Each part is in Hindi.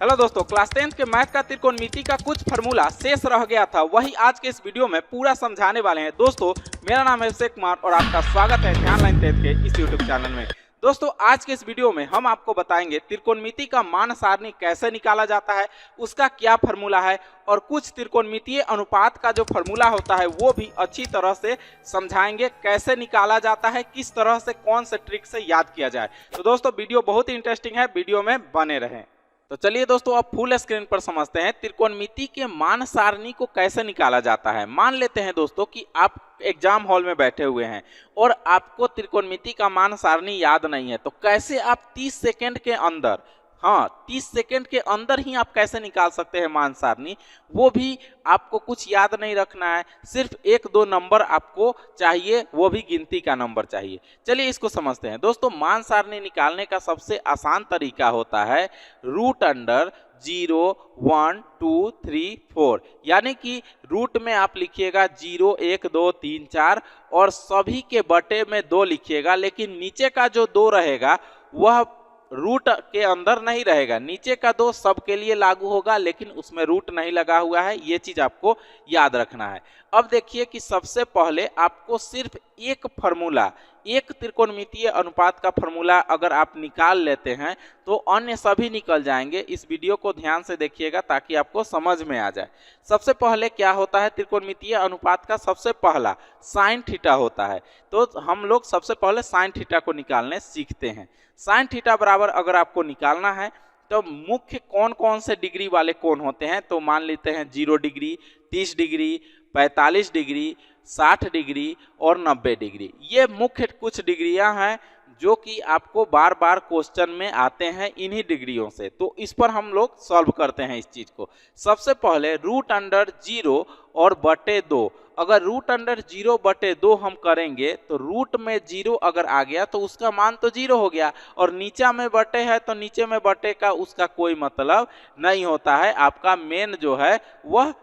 हेलो दोस्तों, क्लास 10th के मैथ का त्रिकोणमिति का कुछ फार्मूला शेष रह गया था, वही आज के इस वीडियो में पूरा समझाने वाले हैं। दोस्तों मेरा नाम है अभिषेक कुमार और आपका स्वागत है ध्यान लाइन 10th के इस यूट्यूब चैनल में। दोस्तों आज के इस वीडियो में हम आपको बताएंगे त्रिकोणमिति का मान सारणी कैसे निकाला जाता है, उसका क्या फार्मूला है और कुछ त्रिकोणमितीय अनुपात का जो फार्मूला होता है वो भी अच्छी तरह से समझाएंगे, कैसे निकाला जाता है, किस तरह से कौन से ट्रिक से याद किया जाए। तो दोस्तों वीडियो बहुत ही इंटरेस्टिंग है, वीडियो में बने रहें। तो चलिए दोस्तों अब फुल स्क्रीन पर समझते हैं त्रिकोणमिति के मान सारणी को कैसे निकाला जाता है। मान लेते हैं दोस्तों कि आप एग्जाम हॉल में बैठे हुए हैं और आपको त्रिकोणमिति का मान सारणी याद नहीं है, तो कैसे आप 30 सेकंड के अंदर 30 सेकंड के अंदर ही आप कैसे निकाल सकते हैं मान सारणी। वो भी आपको कुछ याद नहीं रखना है, सिर्फ 1-2 नंबर आपको चाहिए, वो भी गिनती का नंबर चाहिए। चलिए इसको समझते हैं। दोस्तों मान सारणी निकालने का सबसे आसान तरीका होता है रूट अंडर 0, 1, 2, 3, 4, यानी कि रूट में आप लिखिएगा 0, 1, 2, 3, 4 और सभी के बटे में 2 लिखिएगा, लेकिन नीचे का जो 2 रहेगा वह रूट के अंदर नहीं रहेगा। नीचे का 2 सबके लिए लागू होगा, लेकिन उसमें रूट नहीं लगा हुआ है, ये चीज आपको याद रखना है। अब देखिए कि सबसे पहले आपको सिर्फ एक फार्मूला, एक त्रिकोणमितीय अनुपात का फार्मूला अगर आप निकाल लेते हैं तो अन्य सभी निकल जाएंगे। इस वीडियो को ध्यान से देखिएगा ताकि आपको समझ में आ जाए। सबसे पहले क्या होता है त्रिकोणमितीय अनुपात का, सबसे पहला साइन थीटा होता है। तो हम लोग सबसे पहले साइन थीटा को निकालने सीखते हैं। साइन थीटा बराबर अगर आपको निकालना है तो मुख्य कौन कौन से डिग्री वाले कोण होते हैं, तो मान लेते हैं 0 डिग्री, 30 डिग्री, 45 डिग्री, 60 डिग्री और 90 डिग्री। ये मुख्य कुछ डिग्रियां हैं जो कि आपको बार बार क्वेश्चन में आते हैं इन्हीं डिग्रियों से। तो इस पर हम लोग सॉल्व करते हैं इस चीज को। सबसे पहले रूट अंडर 0 और बटे 2, अगर रूट अंडर 0 बटे 2 हम करेंगे तो रूट में 0 अगर आ गया तो उसका मान तो 0 हो गया, और नीचा में बटे है तो नीचे में बटे का उसका कोई मतलब नहीं होता है। आपका मेन जो है वह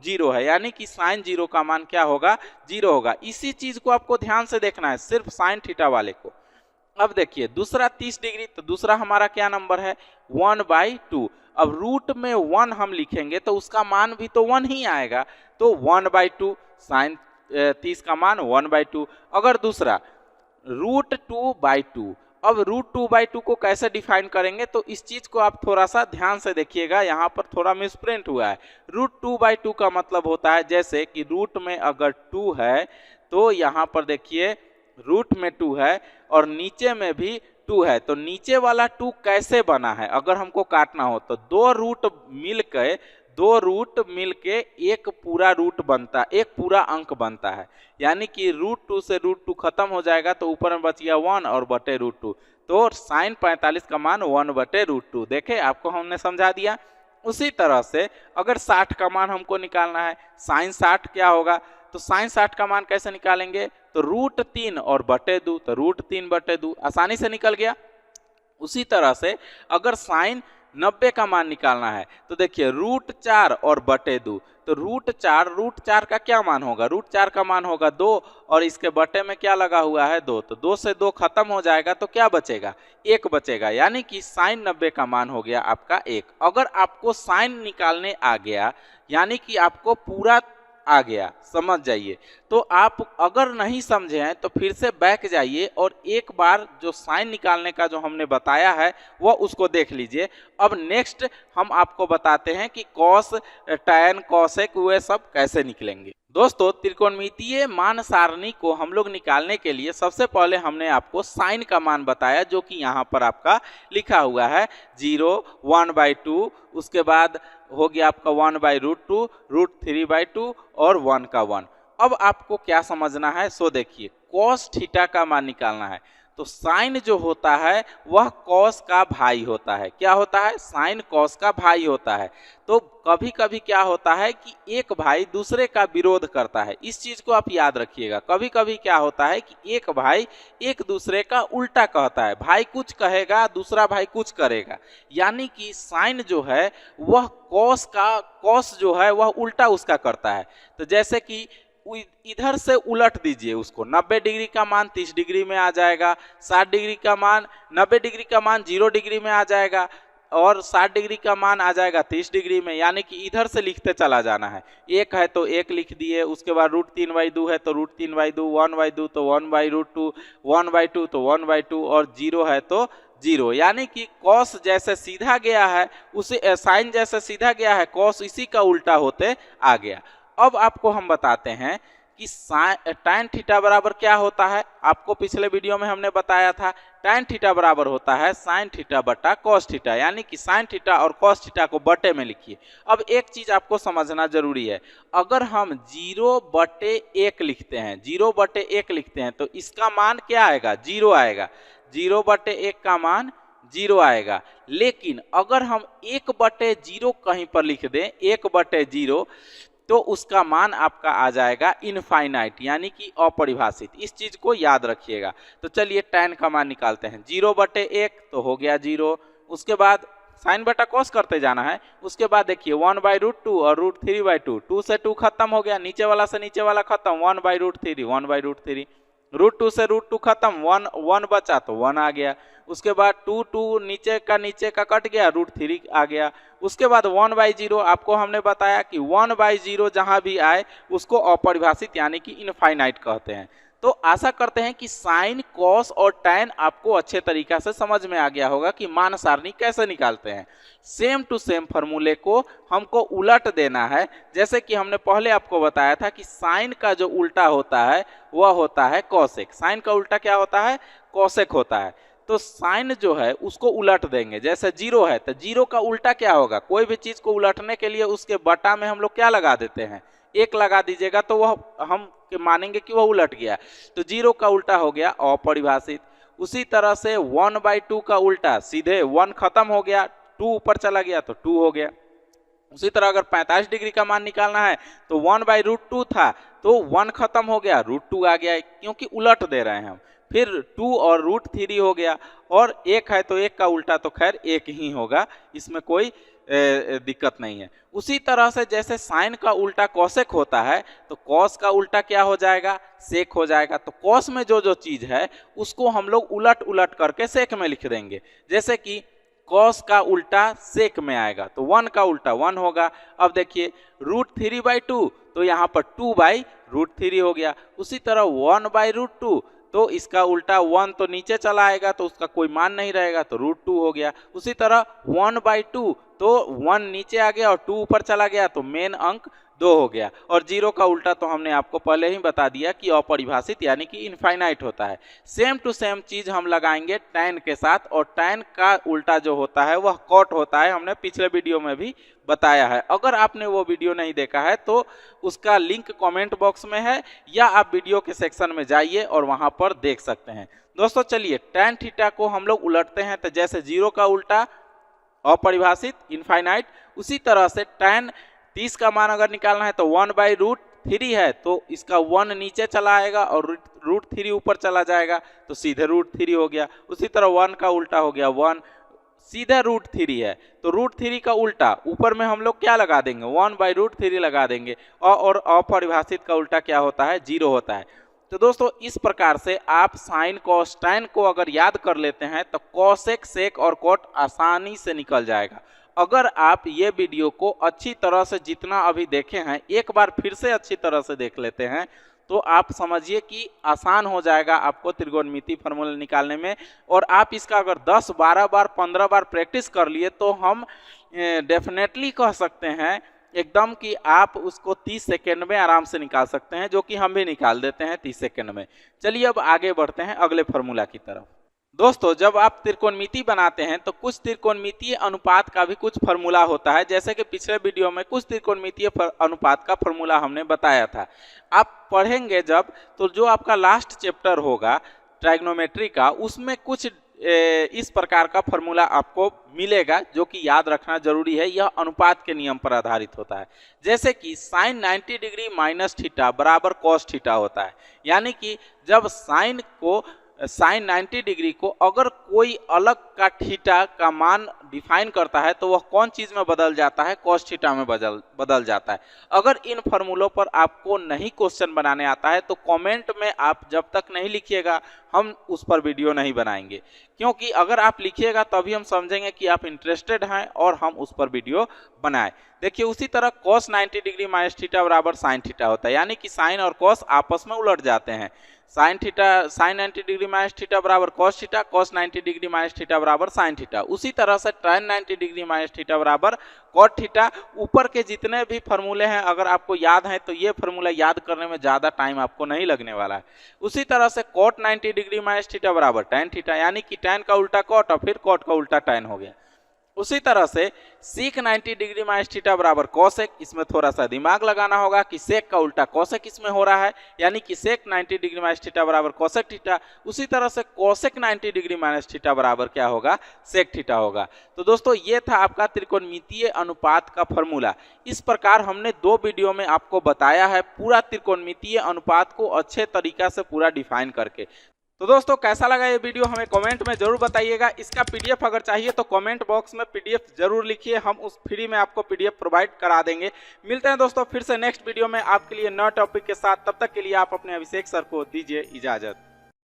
0 है, यानी कि साइन 0 का मान क्या होगा, 0 होगा। इसी चीज को आपको ध्यान से देखना है, सिर्फ साइन थीटा वाले को। अब देखिए दूसरा 30 डिग्री, तो दूसरा हमारा क्या नंबर है 1/2। अब रूट में 1 हम लिखेंगे तो उसका मान भी तो 1 ही आएगा, तो 1/2 साइन 30 का मान 1/2। अगर दूसरा रूट 2/2, अब रूट 2/2 को कैसे डिफाइन करेंगे, तो इस चीज को आप थोड़ा सा ध्यान से देखिएगा, यहाँ पर थोड़ा मिसप्रिंट हुआ है। रूट 2/2 का मतलब होता है जैसे कि रूट में अगर 2 है तो यहाँ पर देखिए रूट में 2 है और नीचे में भी 2 है, तो नीचे वाला 2 कैसे बना है अगर हमको काटना हो तो दो रूट मिलके एक पूरा रूट बनता, एक पूरा अंक बनता है। यानी कि रूट 2 से रूट 2 खत्म हो जाएगा तो ऊपर में बच गया 1 और बटे रूट 2, तो साइन 45 का मान 1/√2। देखे आपको हमने समझा दिया। उसी तरह से अगर 60 का मान हमको निकालना है, साइन 60 क्या होगा, तो साइन 60 का मान कैसे निकालेंगे, तो रूट 3 और बटे 2, तो रूट 3/2 आसानी से निकल गया। उसी तरह से अगर साइन 90 का मान निकालना है तो देखिए रूट 4 और बटे 2, तो रूट 4 का क्या मान होगा, रूट 4 का मान होगा 2 और इसके बटे में क्या लगा हुआ है 2, तो 2 से 2 खत्म हो जाएगा तो क्या बचेगा, 1 बचेगा। यानी कि साइन 90 का मान हो गया आपका 1। अगर आपको साइन निकालने आ गया यानी कि आपको पूरा आ गया, समझ जाइए। तो आप अगर नहीं समझे हैं तो फिर से बैक जाइए और एक बार जो साइन निकालने का जो हमने बताया है वह उसको देख लीजिए। अब नेक्स्ट हम आपको बताते हैं कि कॉस, टैन, कॉसेक वे सब कैसे निकलेंगे। दोस्तों त्रिकोणमितीय मान सारणी को हम लोग निकालने के लिए सबसे पहले हमने आपको साइन का मान बताया जो कि यहाँ पर आपका लिखा हुआ है 0, 1/2, उसके बाद हो गया आपका 1/√2, रूट 3/2 और 1 का 1। अब आपको क्या समझना है, सो देखिए कॉस थीटा का मान निकालना है तो साइन जो होता है वह कॉस का भाई होता है। क्या होता है, साइन कॉस का भाई होता है। तो कभी कभी क्या होता है कि एक भाई दूसरे का विरोध करता है, इस चीज को आप याद रखिएगा। कभी कभी क्या होता है कि एक भाई एक दूसरे का उल्टा कहता है, भाई कुछ कहेगा दूसरा भाई कुछ करेगा, यानी कि साइन जो है वह कॉस जो है वह उल्टा उसका करता है। तो जैसे कि इधर से उलट दीजिए उसको, 90 डिग्री का मान 30 डिग्री में आ जाएगा, 60 डिग्री का मान 90 डिग्री का मान 0 डिग्री में आ जाएगा, और 60 डिग्री का मान आ जाएगा 30 डिग्री में, यानी कि इधर से लिखते चला जाना है। 1 है तो 1 लिख दिए, उसके बाद √3/2 है तो √3/2, 1/2 तो 1/√2, 1/2 तो 1/2 और 0 है तो 0, यानी कि कॉस जैसे सीधा गया है उसे साइन जैसे सीधा गया है कॉस इसी का उल्टा होते आ गया। अब आपको हम बताते हैं कि tan थीटा बराबर क्या होता है। आपको पिछले वीडियो में हमने बताया था tan थीटा बराबर होता है sin थीटा बटा cos थीटा, यानी कि sin थीटा और cos थीटा को बटे में लिखिए। अब एक चीज आपको समझना जरूरी है, अगर हम 0/1 लिखते हैं, 0/1 लिखते हैं तो इसका मान क्या आएगा, 0 आएगा। 0/1 का मान 0 आएगा। लेकिन अगर हम 1/0 कहीं पर लिख दें, 1/0, तो उसका मान आपका आ जाएगा इनफाइनाइट, यानी कि अपरिभाषित। इस चीज को याद रखिएगा। तो चलिए tan का मान निकालते हैं। 0/1 तो हो गया 0, उसके बाद साइन बटा कॉस करते जाना है। उसके बाद देखिए 1/√2 और √3/2, 2 से 2 खत्म हो गया, नीचे वाला से नीचे वाला खत्म, 1/√3, 1/√3, √2 से √2 खत्म, 1 बचा तो 1 आ गया। उसके बाद 2 नीचे का कट गया, √3 आ गया। उसके बाद 1/0, आपको हमने बताया कि 1/0 जहां भी आए उसको अपरिभाषित यानी कि इनफाइनाइट कहते हैं। तो आशा करते हैं कि साइन, कॉस और टैन आपको अच्छे तरीका से समझ में आ गया होगा कि मान सारणी कैसे निकालते हैं। सेम टू सेम फॉर्मूले को हमको उलट देना है। जैसे कि हमने पहले आपको बताया था कि साइन का जो उल्टा होता है वह होता है कॉसेक। साइन का उल्टा क्या होता है, कॉसेक होता है। तो साइन जो है उसको उलट देंगे। जैसे 0 है तो 0 का उल्टा क्या होगा, कोई भी चीज को उलटने के लिए उसके बटा में हम लोग क्या लगा देते हैं, 1 लगा दीजिएगा तो वह हम मानेंगे कि वह उलट गया। तो 0 का उल्टा हो गया अपरिभाषित। उसी तरह से 1/2 का उल्टा, सीधे 1 खत्म हो गया, 2 ऊपर चला गया तो 2 हो गया। उसी तरह अगर 45 डिग्री का मान निकालना है तो 1/√2 था तो 1 खत्म हो गया, √2 आ गया, क्योंकि उलट दे रहे हैं हम। फिर 2 और √3 हो गया, और 1 है तो 1 का उल्टा तो खैर 1 ही होगा, इसमें कोई दिक्कत नहीं है। उसी तरह से जैसे साइन का उल्टा कॉसेक होता है तो कॉस का उल्टा क्या हो जाएगा, सेक हो जाएगा। तो कॉस में जो चीज है उसको हम लोग उलट उलट करके सेक में लिख देंगे। जैसे कि कॉस का उल्टा सेक में आएगा तो 1 का उल्टा 1 होगा। अब देखिए √3/2 तो यहाँ पर 2/√3 हो गया। उसी तरह 1/√2 तो इसका उल्टा 1 तो नीचे चला आएगा तो उसका कोई मान नहीं रहेगा तो √2 हो गया। उसी तरह 1/2 तो 1 नीचे आ गया और 2 ऊपर चला गया तो मेन अंक 2 हो गया। और 0 का उल्टा तो हमने आपको पहले ही बता दिया कि अपरिभाषित यानी कि इनफाइनाइट होता है। सेम टू सेम चीज हम लगाएंगे टैन के साथ, और टैन का उल्टा जो होता है वह कॉट होता है, हमने पिछले वीडियो में भी बताया है। अगर आपने वो वीडियो नहीं देखा है तो उसका लिंक कमेंट बॉक्स में है, या आप वीडियो के सेक्शन में जाइए और वहां पर देख सकते हैं। दोस्तों चलिए टैन थीटा को हम लोग उलटते हैं। तो जैसे 0 का उल्टा अपरिभाषित इनफाइनाइट, उसी तरह से टैन 30 का मान अगर निकालना है तो 1/√3 है तो इसका 1 नीचे चला आएगा और √3 ऊपर चला जाएगा तो सीधे √3 हो गया। उसी तरह 1 का उल्टा हो गया 1, सीधा √3 है तो √3 का उल्टा ऊपर में हम लोग क्या लगा देंगे, 1/√3 लगा देंगे। और अपरिभाषित का उल्टा क्या होता है, 0 होता है। तो दोस्तों इस प्रकार से आप साइन कॉस टैन को अगर याद कर लेते हैं तो कॉसेक, सेक और कॉट आसानी से निकल जाएगा। अगर आप ये वीडियो को अच्छी तरह से जितना अभी देखे हैं एक बार फिर से अच्छी तरह से देख लेते हैं तो आप समझिए कि आसान हो जाएगा आपको त्रिकोणमिति फार्मूला निकालने में। और आप इसका अगर 10, 12 बार, 15 बार प्रैक्टिस कर लिए तो हम डेफिनेटली कह सकते हैं एकदम कि आप उसको 30 सेकेंड में आराम से निकाल सकते हैं, जो कि हम भी निकाल देते हैं 30 सेकेंड में। चलिए अब आगे बढ़ते हैं अगले फार्मूला की तरफ। दोस्तों जब आप त्रिकोणमिति बनाते हैं तो कुछ त्रिकोणमितीय अनुपात का भी कुछ फार्मूला होता है। जैसे कि पिछले वीडियो में कुछ त्रिकोणमितीय अनुपात का फार्मूला हमने बताया था। आप पढ़ेंगे जब तो जो आपका लास्ट चैप्टर होगा ट्राइग्नोमेट्री का, उसमें कुछ इस प्रकार का फार्मूला आपको मिलेगा जो कि याद रखना जरूरी है। यह अनुपात के नियम पर आधारित होता है। जैसे कि साइन 90 डिग्री माइनस थीटा बराबर कॉस थीटा होता है, यानी कि जब साइन को साइन 90 डिग्री को अगर कोई अलग का थीटा का मान डिफाइन करता है तो वह कौन चीज में बदल जाता है, कॉस थीटा में बदल जाता है। अगर इन फॉर्मूलों पर आपको नहीं क्वेश्चन बनाने आता है तो कमेंट में आप जब तक नहीं लिखिएगा हम उस पर वीडियो नहीं बनाएंगे, क्योंकि अगर आप लिखिएगा तभी हम समझेंगे कि आप इंटरेस्टेड हैं और हम उस पर वीडियो बनाएं। देखिए उसी तरह cos 90 डिग्री माइनस थीटा बराबर साइन थीटा होता है, यानी कि साइन और cos आपस में उलट जाते हैं। साइन 90 डिग्री माइनस थीटा बराबर cos theta, cos 90 degree minus theta बराबर साइन थीटा। उसी तरह से tan 90 डिग्री माइनस थीटा बराबर cot थीटा। ऊपर के जितने भी फॉर्मूले हैं अगर आपको याद हैं तो ये फॉर्मूला याद करने में ज़्यादा टाइम आपको नहीं लगने वाला है। उसी तरह से cot 90 डिग्री माइनस थीटा बराबर tan थीटा, यानी कि tan का उल्टा cot और फिर cot का उल्टा tan हो गया। उसी तरह से sec 90 डिग्री माइनस थीटा बराबर cosec, इसमें थोड़ा सा दिमाग लगाना होगा कि sec का उल्टा cosec इसमें हो रहा है, यानी कि sec 90 डिग्री माइनस थीटा बराबर cosec थीटा। उसी तरह से cosec 90 डिग्री माइनस थीटा बराबर क्या होगा, sec थीटा होगा। तो दोस्तों ये था आपका त्रिकोणमितीय अनुपात का फॉर्मूला। इस प्रकार हमने 2 वीडियो में आपको बताया है पूरा त्रिकोणमितीय अनुपात को अच्छे तरीका से पूरा डिफाइन करके। तो दोस्तों कैसा लगा ये वीडियो हमें कमेंट में जरूर बताइएगा। इसका पीडीएफ अगर चाहिए तो कमेंट बॉक्स में पीडीएफ जरूर लिखिए, हम उस फ्री में आपको पीडीएफ प्रोवाइड करा देंगे। मिलते हैं दोस्तों फिर से नेक्स्ट वीडियो में आपके लिए नए टॉपिक के साथ। तब तक के लिए आप अपने अभिषेक सर को दीजिए इजाजत।